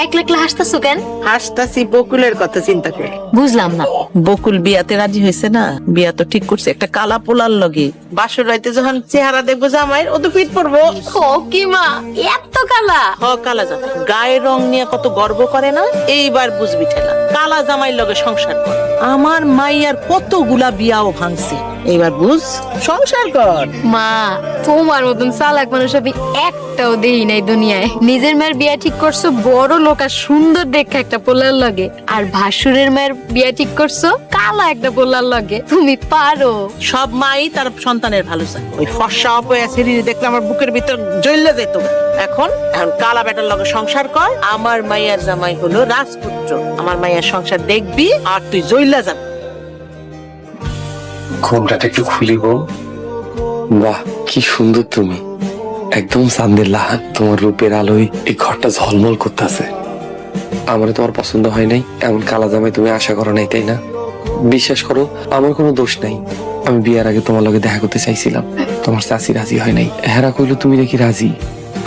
একলা একলা হাসতাছো কেন? হাসতাছি বকুলের কথা চিন্তা করে। বুঝলাম না। বকুল বিয়াতে রাজি হয়েছে না, বিয়া তো ঠিক করছে একটা কালা পোলার লগে। বাসর রাইতে যখন চেহারা দেখবো জামাইয়ের, ও তো ফিট পড়বো। ও কি মা, এত কালা? কালা জামাই গায়ের রং নিয়ে কত গর্ব করে না, এইবার বুঝবি ঠেলা। কালা জামাইয়ের লগে সংসার কর। আমার মাইয়ার কতগুলা বিয়াও ভাঙছে, এইবার বুঝ, সংসার কর। মা, তোমার মতন চালাক মানুষ আমি একটাও দেই নাই দুনিয়ায়। নিজের মায়ের বিয়া ঠিক করছো বড় লোক আর সুন্দর দেখে একটা পোলার লগে, আর ভাসুরের মায়ের বিয়া ঠিক করছো কালা একটা পোলার লগে। তুমি পারো। সব মাই তার সন্তানের ভালো চায়। ওই ফর্সা অপয়া শরীরে দেখলে আমার বুকের ভিতর জ্বললে যেত। এখন কালা বেটার লগে সংসার কর। আমার মাইয়ার জামাই হলো রাজপুত্র, আমার মাইয়ার সংসার দেখবি আর তুই জ্বললা যাবি। ঘোমটাটা একটু খুলিব। বাহ, কি সুন্দর তুমি, একদম চাঁদের লাহান। তোমার রূপের আলোয় এই ঘরটা ঝলমল করতেছে। আমার তোমার পছন্দ হয় নাই, এমন কালা জামাই তুমি আশা করো নাই, তাই না? বিশ্বাস করো, আমার কোনো দোষ নাই। আমি বিয়ার আগে তোমার লগে দেখা করতে চাইছিলাম, তোমার চাচি রাজি হয় নাই। হেরা কইলো তুমি নাকি রাজি,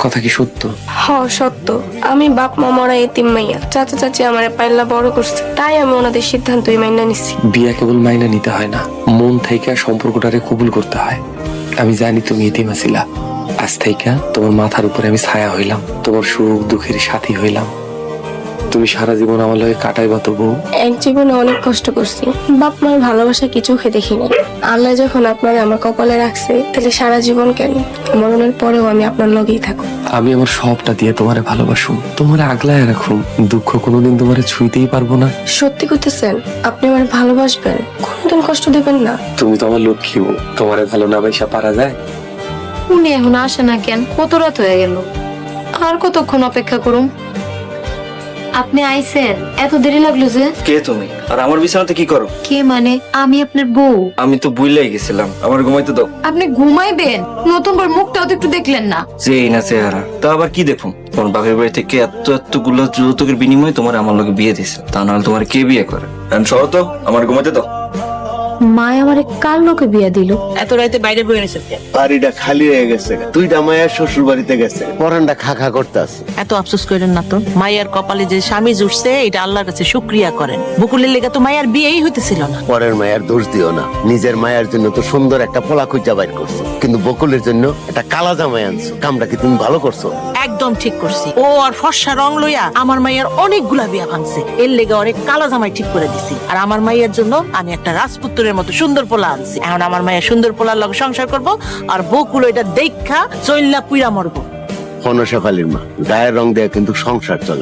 কথা কি সত্য? হ, সত্য। আমি বাপ মা মরা এতিম মাইয়া, চাচা চাচি আমারে পাইলা বড় করছে, তাই আমি ওনাদের সিদ্ধান্তই মাইনা নিছি। বিয়া কেবল মাইনা নিতে হয় না, মন থেকে সম্পর্কটারে কবুল করতে হয়। আমি জানি তুমি এতিম আছিলা, আজ থেকে তোমার মাথার উপরে আমি ছায়া হইলাম, তোমার সুখ দুঃখের সাথী হইলাম। তুমি সারা জীবন আমার লগে কাটাইবা তো বউ। এক জীবনে অনেক কষ্ট করছি, বাপ মার ভালোবাসা কি চোখে দেখিনি। আল্লাহ যখন আপনার আমার কপালে রাখছে, তাহলে সারা জীবন কেন, মরণের পরেও আমি আপনার লগেই থাকবো। আমি আমার সবটা দিয়ে তোমারে ভালোবাসুম, তোমারে আগলায় রাখুম। দুঃখ কোনোদিন তোমারে ছুঁইতেই পারবো না। সত্যি কইতেছেন? আপনি আমার ভালোবাসবেন, কোনোদিন কষ্ট দিবেন না? তুমি তো আমার লক্ষ্মী বউ, তোমারে ভালো না বাইসা পারা যায়? উনি এখন আসে না কেন? কত রাত হয়ে গেল, আর কতক্ষণ অপেক্ষা করুম? আপনি আইছেন, এত দেরি লাগলো যে? কে তুমি? আর আমার বিছানাতে কি করো? কে মানে? আমি আপনার বউ। আমি তো ভুলেই গেছিলাম, আমার ঘুমাইতে দাও। আপনি ঘুমাইবেন? নতুন করে মুখটাও তো একটু দেখলেন না। যেই না চেহারা, তা আবার কি দেখুন? তোমার বাপের বাড়ি থেকে এতগুলো যৌতুকের বিনিময়ে তোমার আমার লগে বিয়ে দিছে, তা নাহলে তোমার কে বিয়ে করে? সহ তো, আমার ঘুমাইতে দাও। মায় আমারে কার লোকে বিয়া দিল? এত রাইতে বাইরে বয়ে নিছে কেন? বাড়িটা খালি হয়ে গেছে, দুইটা মায়ের শ্বশুর বাড়িতে গেছে, পরানটা খা খা করতেছে। এত আফসোস করেন না তো। মাইয়ার কপালে যে স্বামী জুটছে, এটা আল্লাহর কাছে শুকরিয়া করেন। বকুলের লেগে তো মাইয়ার বিয়েই হইতেছিল না। পরের মায়ের দোষ দিও না, নিজের মায়ের জন্য তো সুন্দর একটা পোলা খুঁজা বাইর করছো, কিন্তু বকুলের জন্য একটা কালা জামাই আনছো। কামটা কি তুমি ভালো করছো? একদম ঠিক করছি। ও আর ফর্সা রং লইয়া আমার মাইয়ার অনেকগুলা বিয়া ভাঙছে, এর লেগে অনেক কালা জামাই ঠিক করে দিছি। আর আমার মাইয়ার জন্য আমি একটা রাজপুত্রের মতো সুন্দর পোলা আনছি। এখন আমার মায়ের সুন্দর পোলার লগে সংসার করব, আর বকুল এটা দেখা চইল্লা পুইরা মরবো। হনশেফালির মা, গায়ের রং দেয়া কিন্তু সংসার চলে।